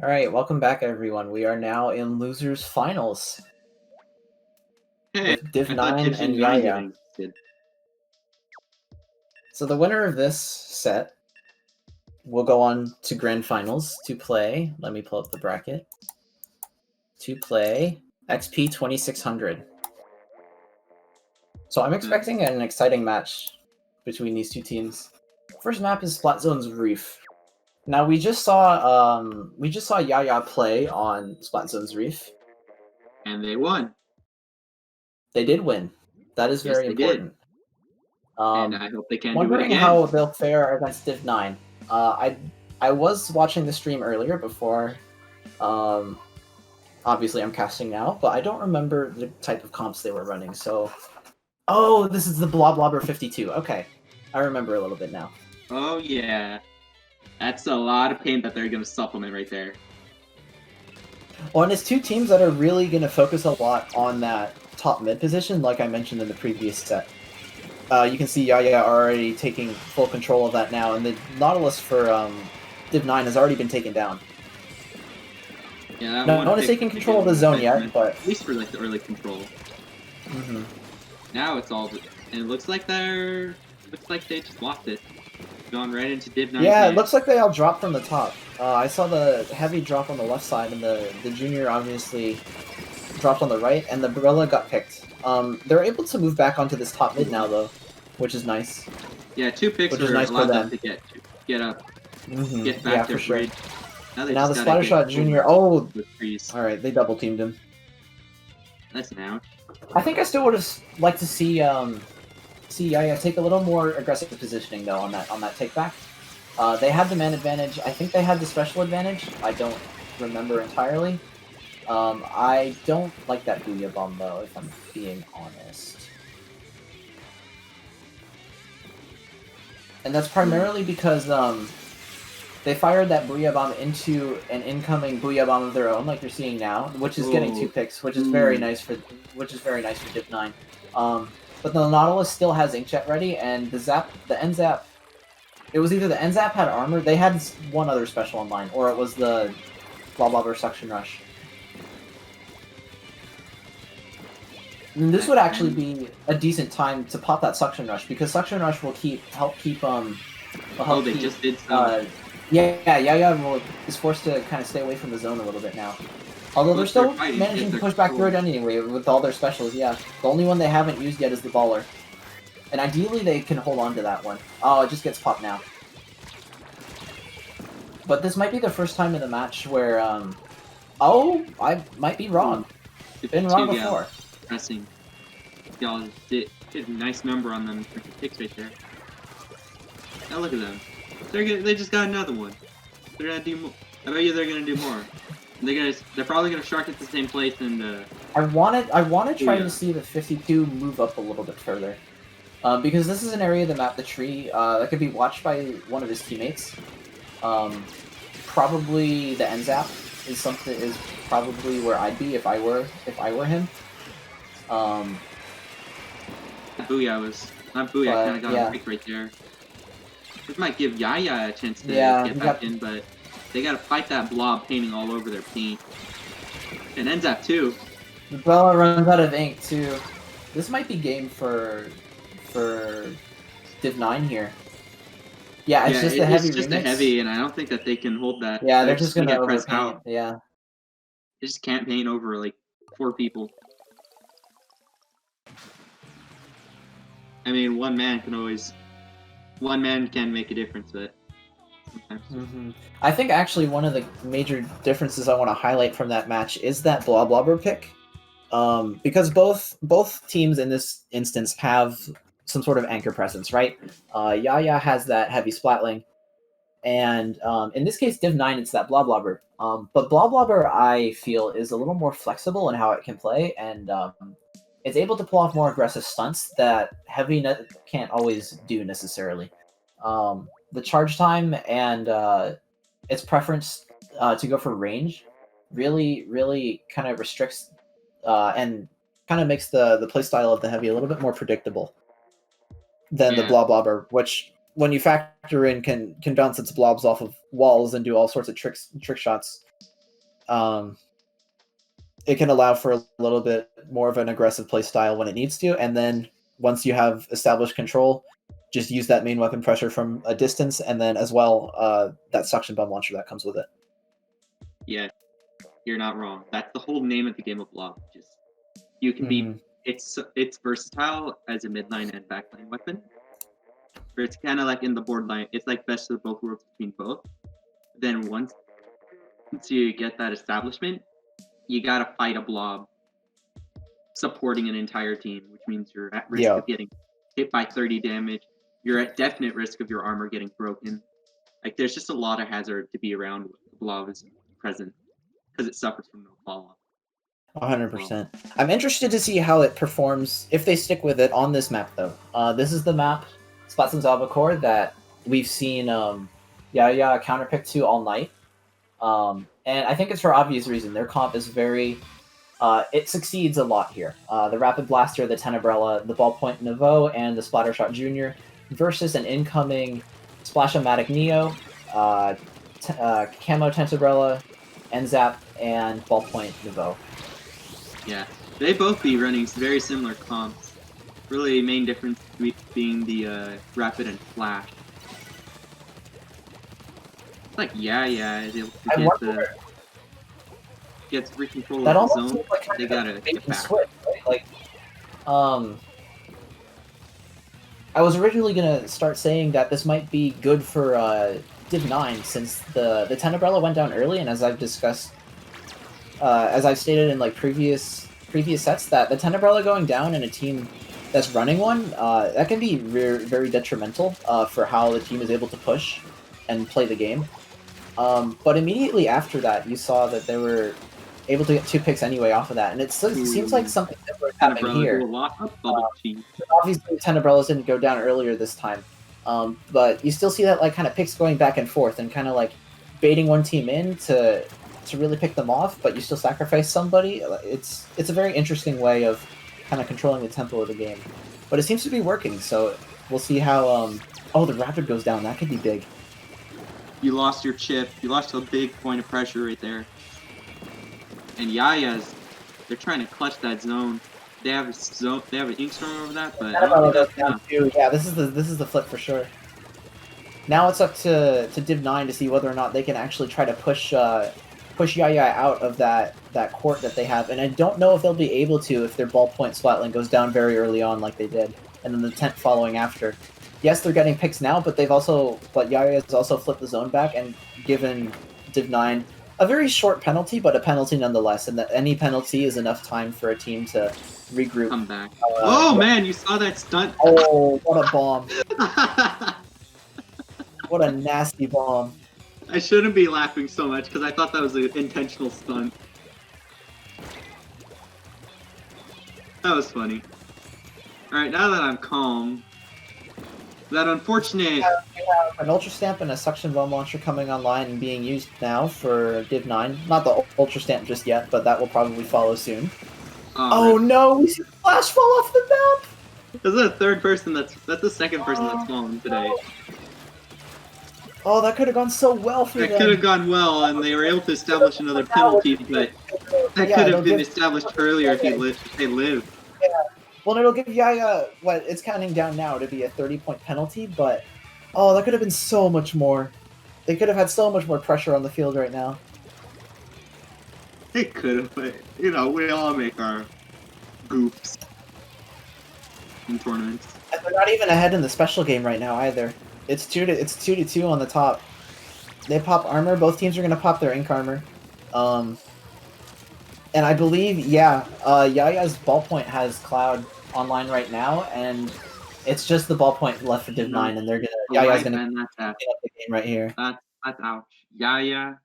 All right, welcome back, everyone. We are now in losers finals Hey, with Div I thought 9 Division and 9 Yaya. didn't exist. So the winner of this set will go on to grand finals to play. Let me pull up the bracket. To play XP 2600. So I'm expecting an exciting match between these two teams. First map is Splat Zone's Reef. Now we just saw Yaya play on Splat Zone's Reef. And they won. They did win. That is Yes, very they did. important. And I hope they can do it Wondering again. how they'll fare against Div 9. I was watching the stream earlier before. Obviously, I'm casting now, but I don't remember the type of comps they were running. So, oh, this is the Blob Blobber 52. Okay, I remember a little bit now. Oh yeah, that's a lot of pain that they're going to supplement right there. Well, and it's two teams that are really going to focus a lot on that top mid position, like I mentioned in the previous set. You can see Yaya already taking full control of that now, and the Nautilus for Div 9 has already been taken down. Yeah, No one is taking control of the zone yet, but at least for like the early control. Mm-hmm. Now it's all, and it looks like they just lost it, gone right into Div 9. Yeah, it looks like they all dropped from the top. I saw the heavy drop on the left side, and the junior obviously dropped on the right, and the Barilla got picked. They're able to move back onto this top mid now, though, which is nice. Yeah, 2 picks which is nice allowed for them them to get up, get back yeah, their for sure. bridge. Now the Splattershot Junior. Oh, all right, they double teamed him. That's an out. I think I still would have liked to see Yaya take a little more aggressive positioning though on that take back. They had the man advantage. I think they had the special advantage. I don't remember entirely. I don't like that Booyah Bomb though, if I'm being honest. And that's primarily because they fired that Booyah Bomb into an incoming Booyah Bomb of their own, like you're seeing now, which is getting 2 picks, which is very nice for Div 9. But the Nautilus still has Inkjet ready, and the End Zap. It was either the End Zap had armor. They had one other special in line, or it was the Blobblobber Suction Rush. And this would actually be a decent time to pop that Suction Rush, because Suction Rush will help keep they just did some. Yaya is forced to kind of stay away from the zone a little bit now. Although they're still managing to push back through it anyway with all their specials, yeah. The only one they haven't used yet is the Baller. And ideally they can hold on to that one. Oh, it just gets popped now. But this might be the first time in the match where, oh, I might be wrong. Been wrong before. Pressing. Y'all did a nice number on them for picks right there. Now look at them. They just got another one. They're gonna do more. I bet you they're gonna do more. They're probably gonna shark at the same place and. I want to try to see the 52 move up a little bit further, because this is an area of the map, the tree, that could be watched by one of his teammates. Probably the End Zap is probably where I'd be if I were him. Booyah was not Booyah. Kind of got a pick right there. This might give Yaya a chance to get back in, but they gotta fight that blob painting all over their paint. And End Zap too. The Bella runs out of ink too. This might be game for Div 9 here. Yeah, it's just a heavy remix. It's just a heavy, and I don't think that they can hold that. Yeah, they're just gonna press out. Yeah. They just can't paint over like 4 people. I mean, one man can make a difference, but sometimes. I think actually one of the major differences I want to highlight from that match is that Blobblobber pick, because both teams in this instance have some sort of anchor presence, right? Yaya has that heavy Splatling, and in this case, Div 9, it's that Blobblobber. But Blobblobber, I feel, is a little more flexible in how it can play, and it's able to pull off more aggressive stunts that Heavy can't always do necessarily. The charge time and its preference to go for range really kind of restricts and kind of makes the playstyle of the Heavy a little bit more predictable than the Blobblobber, which, when you factor in, can bounce its blobs off of walls and do all sorts of trick shots. it can allow for a little bit more of an aggressive play style when it needs to, and then once you have established control, just use that main weapon pressure from a distance, and then as well that suction bomb launcher that comes with it. Yeah, you're not wrong. That's the whole name of the game of Blob. Just you can be. It's versatile as a midline and backline weapon. Where it's kind of like in the board line. It's like best of both worlds between both. Then once you get that establishment, you gotta fight a blob supporting an entire team, which means you're at risk of getting hit by 30 damage. You're at definite risk of your armor getting broken. Like, there's just a lot of hazard to be around when the blob is present, because it suffers from no fall-off. 100%. I'm interested to see how it performs, if they stick with it on this map, though. This is the map, Splatoon's Albacore, that we've seen Yaya counterpick to all night. And I think it's for obvious reason. Their comp is very... it succeeds a lot here. The Rapid Blaster, the Tenebrella, the Ballpoint Nouveau, and the Splattershot Jr. versus an incoming Splash-O-Matic Neo, Camo Tenebrella, Enzap, and Ballpoint Nouveau. Yeah, they both be running very similar comps. Really, main difference being the Rapid and Flash. It's like Yaya is able to gets free control of the zone. Like they gotta get back. Switch, right? Like, I was originally gonna start saying that this might be good for Div 9 since the Tenebrella went down early, and as I've discussed, as I've stated in like previous sets, that the Tenebrella going down in a team that's running one, that can be very detrimental for how the team is able to push and play the game. But immediately after that, you saw that they were able to get 2 picks anyway off of that, and it seems like something similar happening here. Obviously, Tenebrellas didn't go down earlier this time, but you still see that like kind of picks going back and forth and kind of like baiting one team in to really pick them off, but you still sacrifice somebody. It's a very interesting way of kind of controlling the tempo of the game, but it seems to be working. So we'll see how. Oh, the Rapid goes down. That could be big. You lost your chip. You lost a big point of pressure right there. And Yaya's, they're trying to clutch that zone. They have a zone. They have an ink storm over that, but yeah, this is the flip for sure. Now it's up to Div 9 to see whether or not they can actually try to push Yaya out of that court that they have, and I don't know if they'll be able to if their ballpoint Splatling goes down very early on like they did, and then the tent following after. Yes, they're getting picks now, but Yaya has also flipped the zone back and given Div 9 a very short penalty, but a penalty nonetheless, and that any penalty is enough time for a team to regroup. Come back. Oh man, you saw that stunt? Oh, what a bomb. What a nasty bomb. I shouldn't be laughing so much because I thought that was an intentional stunt. That was funny. Alright, now that I'm calm, that unfortunate... We have an Ultra Stamp and a Suction Bomb Launcher coming online and being used now for Div 9. Not the Ultra Stamp just yet, but that will probably follow soon. Oh no, we see Flash fall off the map! That's the third person that's the second person that's fallen today. Oh, that could have gone so well for them. That could have gone well, and they were able to establish another penalty, but that could have been established earlier if they lived. Yeah. Well, it'll give Yaya, it's counting down now to be a 30-point penalty, but oh, that could have been so much more. They could have had so much more pressure on the field right now. They could have, but, you know, we all make our goofs in tournaments. And they're not even ahead in the special game right now either. It's 2-2 on the top. They pop armor. Both teams are gonna pop their ink armor. And I believe, Yaya's ballpoint has Cloud online right now, and it's just the ballpoint left for Div 9, and Yaya's gonna pick up the game right here. That's ouch. Yaya,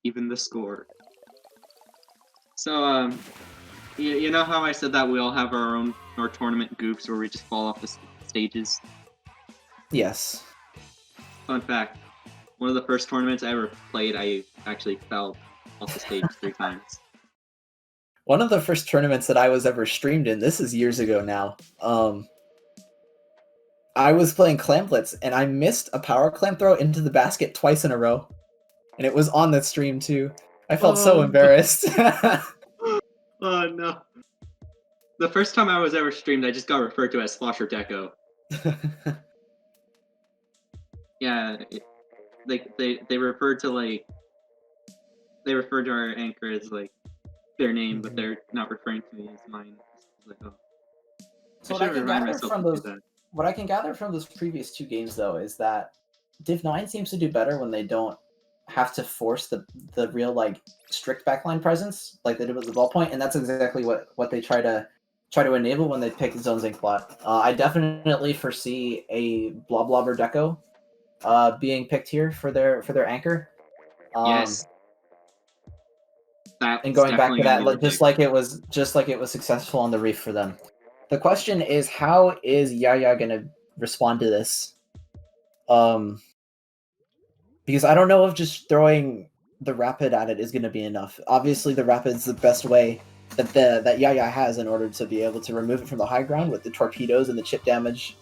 even the score. So, you know how I said that we all have our tournament goofs where we just fall off the stages? Yes. Fun fact, one of the first tournaments I ever played, I actually fell off the stage 3 times. One of the first tournaments that I was ever streamed in, this is years ago now, I was playing Clamplets, and I missed a power clamp throw into the basket twice in a row. And it was on the stream, too. I felt so embarrassed. Oh no. The first time I was ever streamed, I just got referred to as Slosher Deco. Yeah, they referred to like they referred to our anchor as like their name, but they're not referring to me as mine. Like, oh. So I should remind myself to do that. what I can gather from those previous 2 games though is that Div 9 seems to do better when they don't have to force the real like strict backline presence like they did with the ballpoint, and that's exactly what they try to enable when they pick the Zone Zinc plot. I definitely foresee a Bloblobber Deco being picked here for their anchor. Yes. And going back to that, like, just like it was successful on the Reef for them. The question is, how is Yaya gonna respond to this? Because I don't know if just throwing the Rapid at it is gonna be enough. Obviously, the Rapid's the best way that Yaya has in order to be able to remove it from the high ground with the torpedoes and the chip damage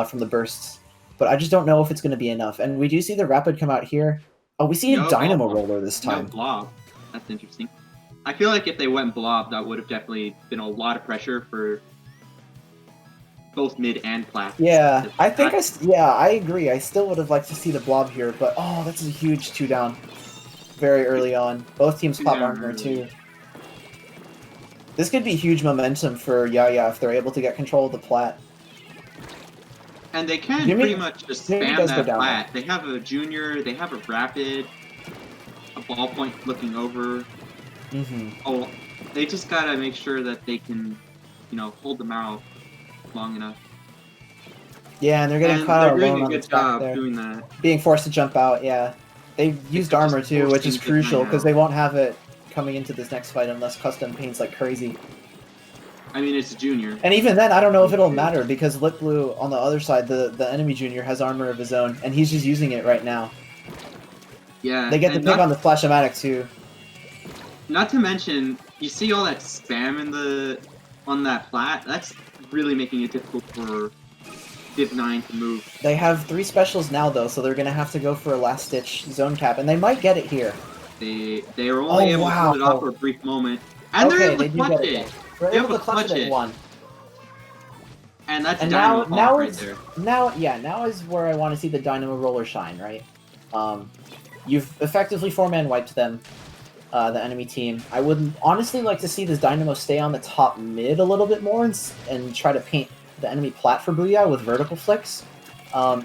from the bursts. But I just don't know if it's gonna be enough. And we do see the Rapid come out here. Oh, we see a Dynamo Roller this time. No Blob. That's interesting. I feel like if they went Blob, that would have definitely been a lot of pressure for both mid and plat. Yeah, I think I agree. I still would have liked to see the Blob here, but oh, that's a huge 2 down very early on. Both teams pop armor too. This could be huge momentum for Yaya if they're able to get control of the plat. And they can pretty much just spam that plat. They have a junior, they have a rapid, a ballpoint looking over. Oh, they just gotta make sure that they can, hold them out long enough. Yeah, and they're getting caught alone on the back there. Doing that. Being forced to jump out, yeah. They used armor too, which is crucial because they won't have it coming into this next fight unless custom paints like crazy. I mean, it's a junior. And even then, I don't know if it'll matter because Lit Blue on the other side, the enemy junior, has armor of his own, and he's just using it right now. Yeah. They get the pick on the Flash-O-Matic too. Not to mention, you see all that spam on that plat. That's really making it difficult for Div 9 to move. They have 3 specials now though, so they're gonna have to go for a last-ditch zone cap, and they might get it here. They are only able to pull it off for a brief moment, and they're able to clutch it. They're able to clutch it at 1. And that's now right there. Now is where I want to see the Dynamo Roller shine, right? You've effectively 4-man wiped them. The enemy team. I would honestly like to see this Dynamo stay on the top mid a little bit more and try to paint the enemy plat for Booyah with vertical flicks,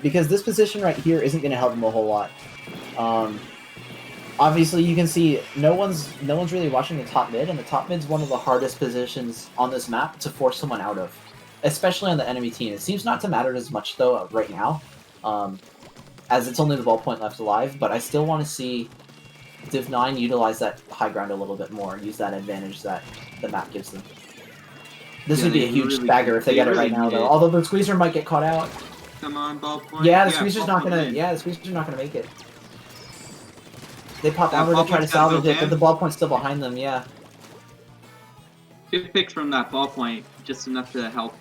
because this position right here isn't going to help them a whole lot. Obviously, you can see no one's really watching the top mid, and the top mid's one of the hardest positions on this map to force someone out of, especially on the enemy team. It seems not to matter as much though right now, as it's only the ballpoint left alive. But I still want to see Div 9 utilize that high ground a little bit more, use that advantage that the map gives them. This would be a huge stagger if they get it right now, though. Although the squeezer might get caught out. Come on, ballpoint. Yeah, the squeezer's not gonna. Yeah, the squeezer's not gonna make it. They pop armor to try to salvage it, but the ballpoint's still behind them. Yeah. Good picks from that ballpoint, just enough to help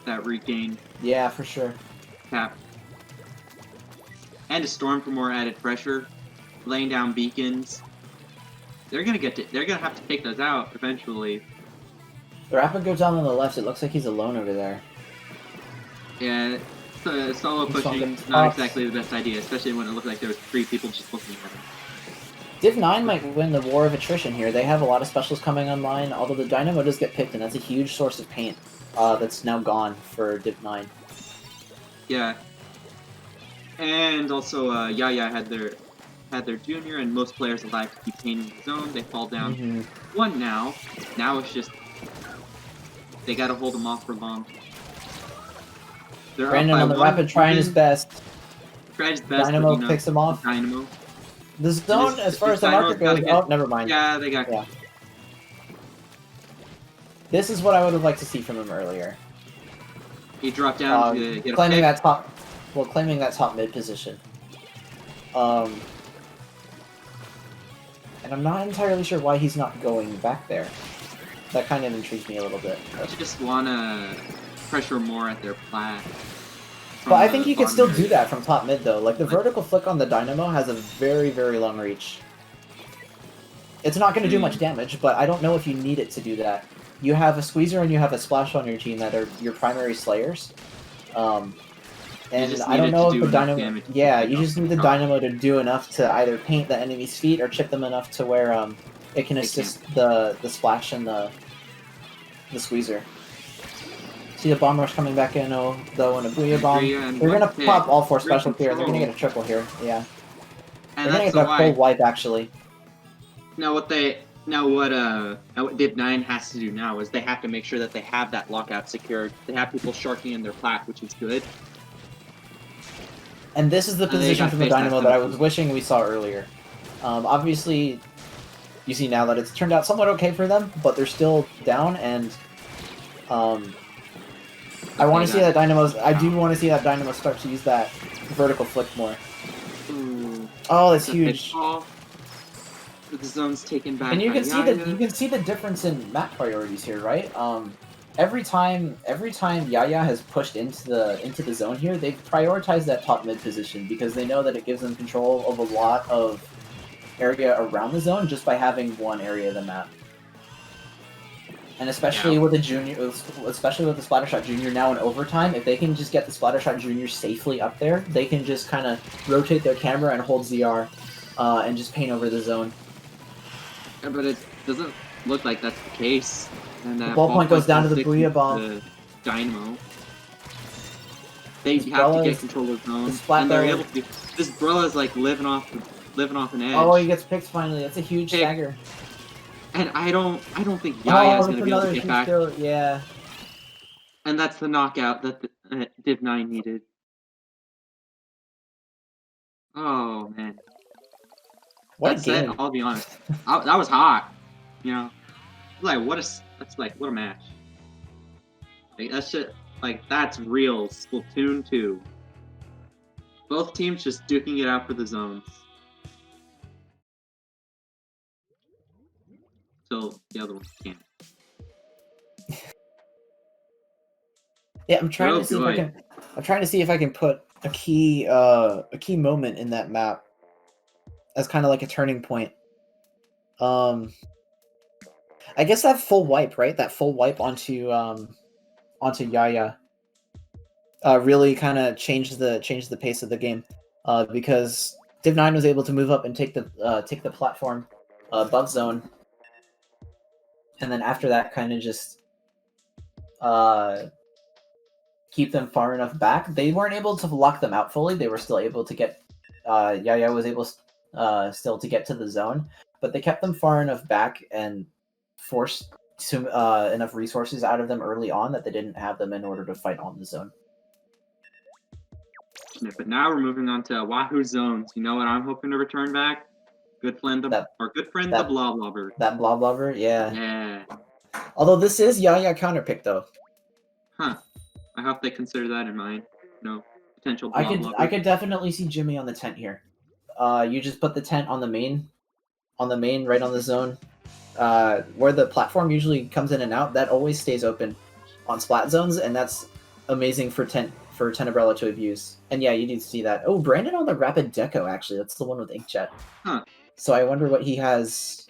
that regain. Yeah, for sure. Cap. And a storm for more added pressure. Laying down beacons. They're gonna have to take those out eventually. The Rapid goes down on the left. It looks like he's alone over there. Yeah, solo pushing is not exactly the best idea, especially when it looked like there was 3 people just looking at him. Div 9 might win the war of attrition here. They have a lot of specials coming online, although the Dynamo does get picked, and that's a huge source of paint that's now gone for Div 9. Yeah. And also, Yaya had their junior, and most players alive to keep painting the zone. They fall down 1 now. Now it's just they gotta hold them off for long. They're Brandon on the Rapid trying his best. Tries his best. Dynamo but, picks him off. Dynamo. The zone, as far as the marker goes, oh, never mind. Yeah, they got. Yeah. This is what I would have liked to see from him earlier. He dropped down to get claiming a pick. claiming that top mid position. And I'm not entirely sure why he's not going back there. That kind of intrigues me a little bit. I just wanna pressure more at their plat. But I think you could still do that from top mid though. Like the vertical flick on the Dynamo has a very, very long reach. It's not going to do much damage, but I don't know if you need it to do that. You have a Squeezer and you have a Splash on your team that are your primary slayers. And I don't know if the Dynamo... Yeah, you just need the Dynamo to do enough to either paint the enemy's feet or chip them enough to where it can assist the Splash and the Squeezer. See the Bomb Rush coming back in, though, and a Booyah Bomb. They're gonna pop all 4 special here. They're gonna get a triple here, yeah. And they're gonna get a full wipe, actually. Now what Div 9 has to do now is they have to make sure that they have that lockout secured. They have people sharking in their plat, which is good. And this is the position from the Dynamo that I was wishing we saw earlier. Obviously, you see now that it's turned out somewhat okay for them, but they're still down, and I want to see that Dynamos. I do want to see that Dynamo start to use that vertical flick more. Ooh, oh, that's huge. The zone's taken back. And you can see the difference in map priorities here, right? Every time Yaya has pushed into the zone here, they've prioritized that top mid position because they know that it gives them control of a lot of area around the zone just by having one area of the map. And especially with the junior, especially with the Splattershot Junior now in overtime, if they can just get the Splattershot Junior safely up there, they can just kind of rotate their camera and hold ZR, and just paint over the zone. Yeah, but it doesn't look like that's the case. And the ball point goes down to the Booyah Bomb. The Dynamo. They have to get control of the zone, and they're able to. This Brella's like living off an edge. Oh, he gets picked finally. That's a huge stagger. And I don't think Yaya's gonna be able to get back. Yeah. And that's the knockout that the Div 9 needed. Oh man. What a game. I'll be honest. That was hot. You know, what a match. Like, that's real Splatoon 2. Both teams just duking it out for the zones. So the other one can't. Yeah, I'm trying to see if I can put a key moment in that map as kind of like a turning point. I guess that full wipe, right? That full wipe onto Yaya really kind of changed the pace of the game, because Div 9 was able to move up and take the platform above zone, and then after that kind of just keep them far enough back. They weren't able to lock them out fully. They were still able to get Yaya was able still to get to the zone, but they kept them far enough back and forced enough resources out of them early on that they didn't have them in order to fight on the zone. Yeah, but now we're moving on to Wahoo zones. You know what I'm hoping to return back? The Bloblobber. That Bloblobber, yeah. Yeah. Although this is Yaya counterpick though. Huh. I hope they consider that in mind. No potential Bloblobber. I could definitely see Jimmy on the tent here. You just put the tent on the main right on the zone. Where the platform usually comes in and out, that always stays open on splat zones, and that's amazing for Tenebrella to abuse. And yeah, you do see that. Oh, Brandon on the Rapid Deco, actually. That's the one with Inkjet. Huh. So I wonder what he has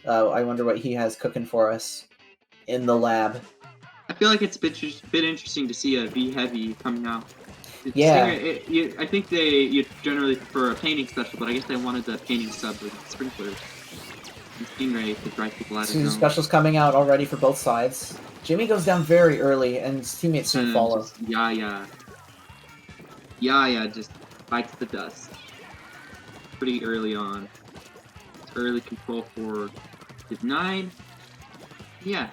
cooking for us in the lab. I feel like it's a bit interesting to see a V Heavy coming out. Yeah. I think you generally prefer a painting special, but I guess they wanted the painting sub with sprinklers. And Stingray to drive people out of Two specials coming out already for both sides. Jimmy goes down very early, and his teammates soon follow. Yaya just bites the dust pretty early on. It's early control for Div 9. Yeah,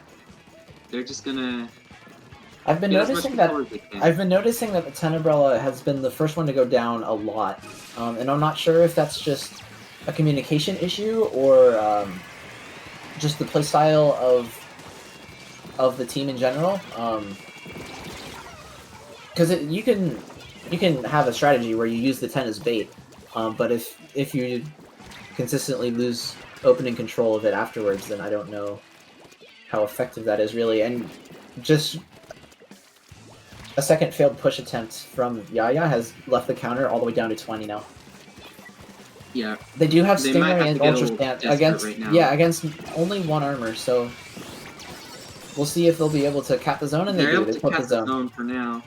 they're just gonna. I've been noticing that the Tenebrella has been the first one to go down a lot, and I'm not sure if that's just a communication issue or just the playstyle of the team in general. Because you can have a strategy where you use the 10 as bait, but if you consistently lose opening control of it afterwards, then I don't know how effective that is really. And just a second failed push attempt from Yaya has left the counter all the way down to 20 now. Yeah, They do have they might Stingray have and to get a Ultra little Stamp desperate against right now. against only 1 armor, so we'll see if they'll be able to cap the zone, and They're they do. able They to put the catch the zone. zone for now.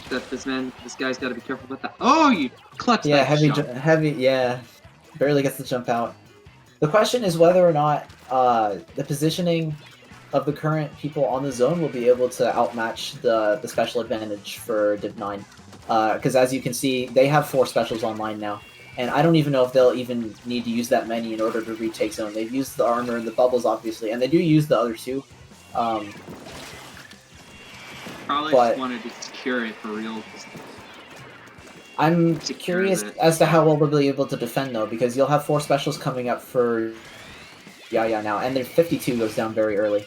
Except this guy's got to be careful with that. Oh, you clutch Yeah, that shot. heavy, yeah. Barely gets the jump out. The question is whether or not the positioning of the current people on the zone will be able to outmatch the special advantage for Div 9. Because as you can see, they have 4 specials online now. And I don't even know if they'll even need to use that many in order to retake zone. They've used the armor and the bubbles, obviously, and they do use the other 2. Probably but just wanted to secure it for real. I'm Secure curious that. as to how well they'll be able to defend, though, because you'll have 4 specials coming up for Yaya now, and their 52 goes down very early.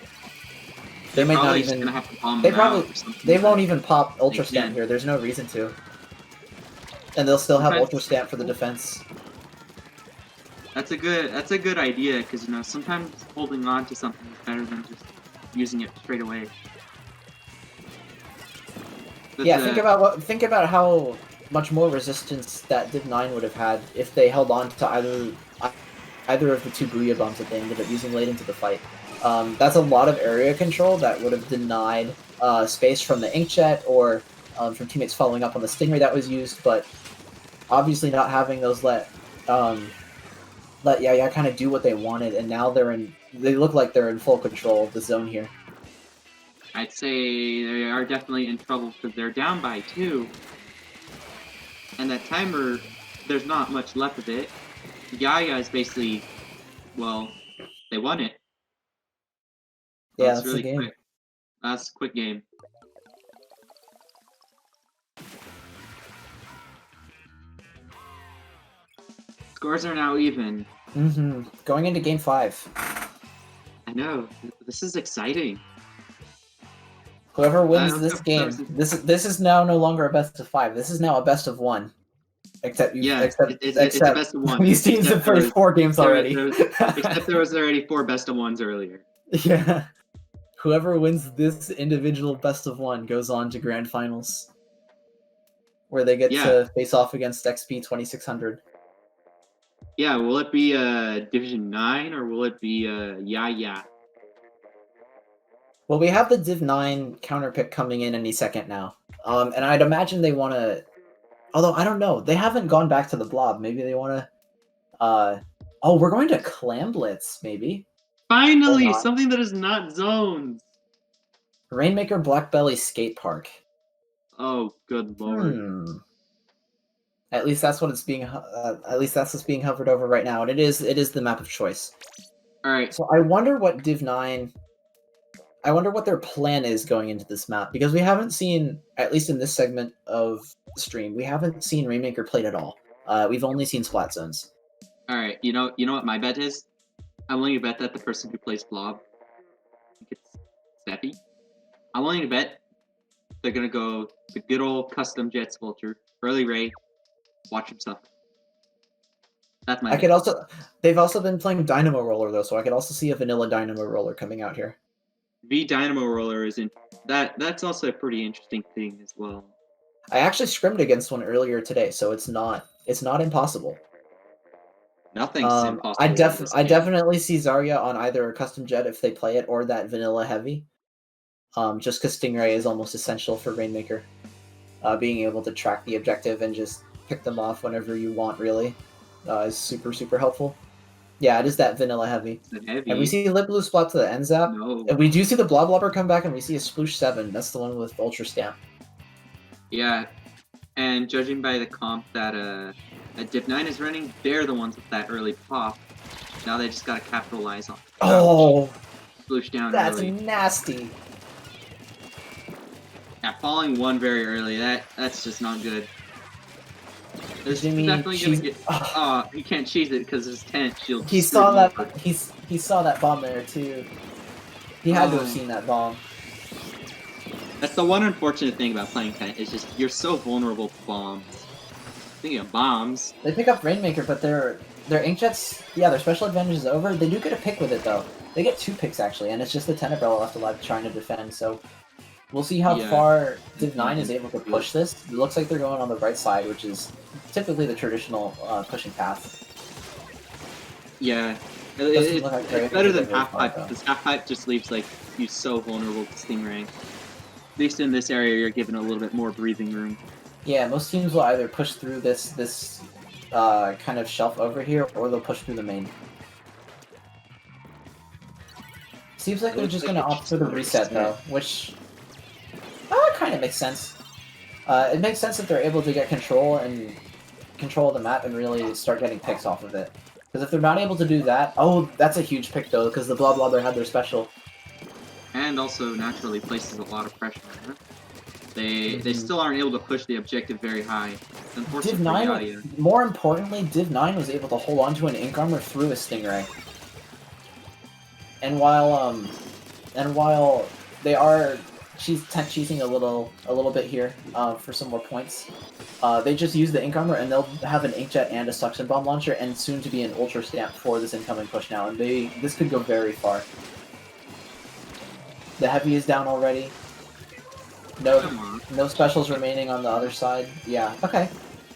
They might not just even. gonna have to bomb They them out probably. or something, They but won't even pop Ultra they Stamp can. here. There's no reason to. And they'll still have Sometimes- Ultra Stamp for the defense. That's a good idea because sometimes holding on to something is better than just using it straight away. But Yeah, think about how much more resistance that Div 9 would have had if they held on to either of the 2 Booyah bombs that they ended up using late into the fight. That's a lot of area control that would have denied space from the Inkjet or from teammates following up on the Stingray that was used, but obviously not having those let Yaya kind of do what they wanted, and now they look like they're in full control of the zone here. I'd say they are definitely in trouble because they're down by 2. And that timer, there's not much left of it. Yaya is basically, well, they won it. Yeah, That's that's really the game. quick. That's a quick game. Scores are now even. Going into game 5. I know. This is exciting. Whoever wins let's this go for game, some- this is now no longer a best of 5. This is now a best of 1. Except it's a best of 1. You've seen the first 4 games already. Except there was already 4 best of 1s earlier. Yeah. Whoever wins this individual best of 1 goes on to grand finals, where they get to face off against XP 2600. Yeah, will it be Division 9 or will it be Yaya? Well, we have the Div 9 counter pick coming in any second now. And I'd imagine they want to. Although, I don't know. They haven't gone back to the blob. Maybe they want to. Oh, we're going to Clam Blitz, maybe. Finally! Something that is not zones! Rainmaker Black Belly Skate Park. Oh, good lord. At least that's what it's being. At least that's what's being hovered over right now, and it is the map of choice. All right. So I wonder what Div 9. I wonder what their plan is going into this map, because we haven't seen, at least in this segment of the stream, we haven't seen Rainmaker played at all. We've only seen splat zones. All right. You know what my bet is? I'm willing to bet that the person who plays Blob, I think it's Steffi. I'm willing to bet they're gonna go the good old custom Jets Vulture, early Ray, watch himself. That's my. They've also been playing Dynamo Roller though, so I could also see a vanilla Dynamo Roller coming out here. V Dynamo Roller is in that's also a pretty interesting thing as well. I actually scrimmed against one earlier today, so it's not impossible. Nothing's impossible. I definitely see Zarya on either a custom jet if they play it or that vanilla heavy. Just because Stingray is almost essential for Rainmaker. Being able to track the objective and just pick them off whenever you want, really, is super, super helpful. Yeah, it is that vanilla heavy. And we see Lip Blue Splat to the end zap. No. And we do see the Blob Blobber come back, and we see a Sploosh 7. That's the one with Ultra Stamp. Yeah, and judging by the comp that Div 9 is running, they're the ones with that early pop. Now they just gotta capitalize on. Oh, Sploosh down that's early. nasty. Yeah, falling 1 very early. That's just not good. There's Jimmy definitely gonna cheese- get. He can't cheese it because his tent shield. He saw that. He saw that bomb there too. He had to have seen that bomb. That's the one unfortunate thing about playing tent is just you're so vulnerable to bombs. Speaking of bombs, They pick up Rainmaker, but their Inkjets, yeah, their special advantage is over. They do get a pick with it though. They get 2 picks actually, and it's just the Tenebrella left alive trying to defend. So we'll see how far Div 9 is able to push this. It looks like they're going on the right side, which is typically the traditional pushing path. Yeah. Doesn't look like It's better than very half far, pipe though. because half pipe just leaves like you so vulnerable to Stingray. At least in this area, you're given a little bit more breathing room. Yeah, most teams will either push through this kind of shelf over here, or they'll push through the main. Seems like It they're looks just like gonna it's opt just for the gonna reset though, which kind of makes sense. It makes sense if they're able to get control of the map and really start getting picks off of it. Because if they're not able to do that, oh, that's a huge pick though, because the Blah Blobber had their special. And also naturally places a lot of pressure on them. They still aren't able to push the objective very high. It's unfortunate Div for 9, Yaya. more importantly, Div 9 was able to hold on to an Ink Armor through a Stingray. And while they are cheesing a little bit here for some more points, they just use the Ink Armor and they'll have an Inkjet and a Suction Bomb Launcher and soon to be an Ultra Stamp for this incoming push now, and this could go very far. The Heavy is down already. No specials remaining on the other side. Yeah, okay.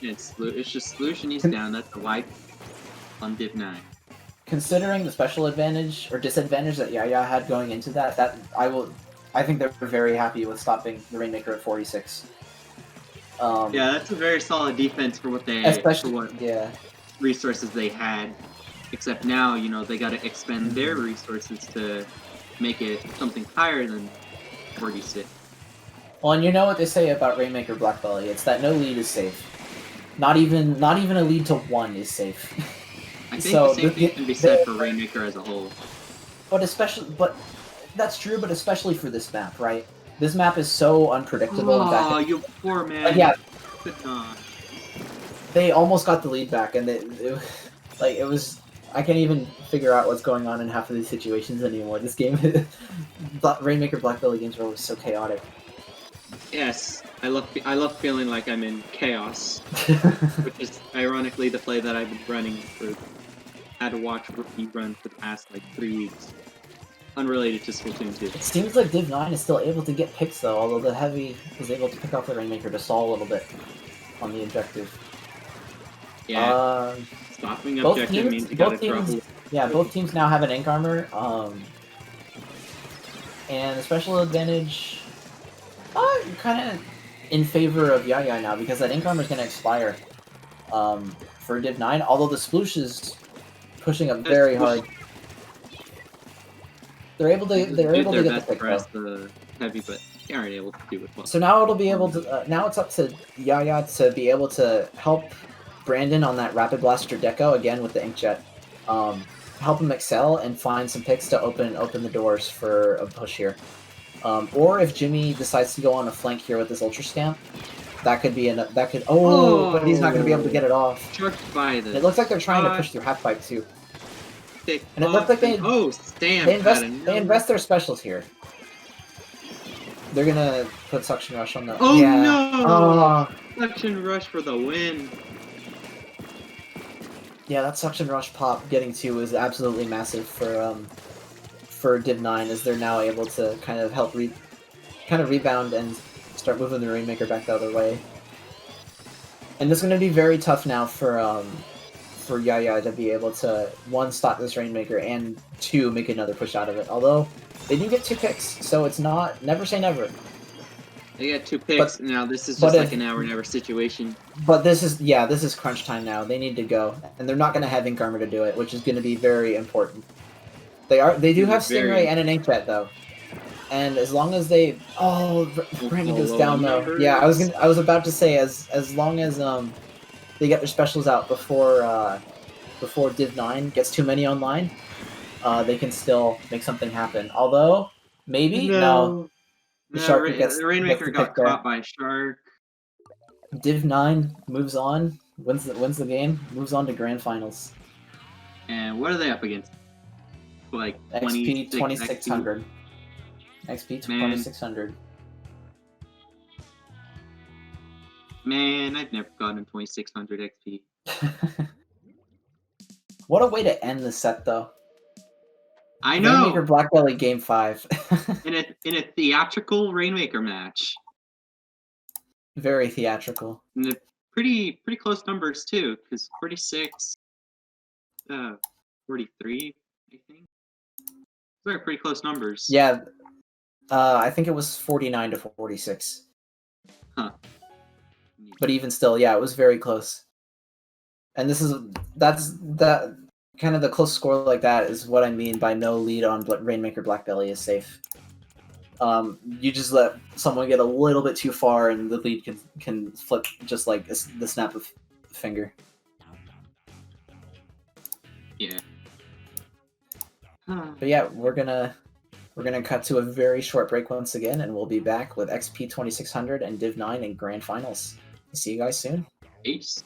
It's just Solution, he's down. That's a wipe on Div 9. Considering the special advantage or disadvantage that Yaya had going into that I think they're very happy with stopping the Rainmaker at 46. Yeah, that's a very solid defense for what resources they had. Except now, you know, they got to expend their resources to make it something higher than 46. Well, and you know what they say about Rainmaker Black Belly? It's that no lead is safe. Not even a lead to 1 is safe. I think the same thing can be said for Rainmaker as a whole. But that's true. But especially for this map, right? This map is so unpredictable. Oh, you poor man! Yeah, Oh. They almost got the lead back, and it was. I can't even figure out what's going on in half of these situations anymore. This game, Rainmaker Black Belly games are always so chaotic. Yes, I love feeling like I'm in chaos, which is ironically the play that I've been running for. Had to watch Rookie run for the past like 3 weeks, unrelated to Splatoon 2. It seems like Div 9 is still able to get picks though, although the Heavy was able to pick off the Rainmaker to stall a little bit on the objective. Yeah, stopping objective means you gotta trouble. Yeah, both teams now have an Ink Armor, and the special advantage, kind of in favor of Yaya now because that Ink Armor is going to expire for Div 9, although the Sploosh is pushing up very hard. They're able to get the pick though. The Heavy, but they aren't able to do it well. So now it'll be able to. Now it's up to Yaya to be able to help Brandon on that Rapid Blaster Deco again with the Inkjet. Help him excel and find some picks to open the doors for a push here. Or if Jimmy decides to go on a flank here with this Ultra Stamp, that could be but he's not going to be able to get it off. It looks like they're trying to push through half pipe too. And it looked like they invest their specials here. They're gonna put Suction Rush on the. Oh yeah. No! Suction Rush for the win. Yeah, that Suction Rush pop getting 2 is absolutely massive for Div 9, as they're now able to kind of help rebound and start moving the Rainmaker back the other way. And it's going to be very tough now for Yaya to be able to 1, stop this Rainmaker, and 2, make another push out of it. Although they do get 2 picks, so it's never say never. They got 2 picks. Now this is just like an hour never situation. But this is crunch time now. They need to go, and they're not going to have Ink Armor to do it, which is going to be very important. They do have Stingray and an Inkjet though, and as long as they Brandon goes down though. Yeah, I was about to say as long as they get their specials out before Div 9 gets too many online, they can still make something happen. Although maybe no. The Rainmaker got caught by a Shark. Div 9 moves on, wins the game, moves on to Grand Finals. And what are they up against? Like XP 2600. XP 2600. Man, I've never gotten 2600 XP. What a way to end the set, though. I know. Rainmaker Black Belly Game 5. in a theatrical Rainmaker match. Very theatrical. And pretty close numbers too, because 46. 43, I think. Those are pretty close numbers. Yeah, I think it was 49 to 46. Huh. But even still, yeah, it was very close. And that's kind of the close score like that is what I mean by no lead on Rainmaker Black Belly is safe. You just let someone get a little bit too far, and the lead can flip just like the snap of a finger. Yeah. But yeah, we're gonna cut to a very short break once again, and we'll be back with XP 2600 and Div 9 in Grand Finals. See you guys soon. Ace.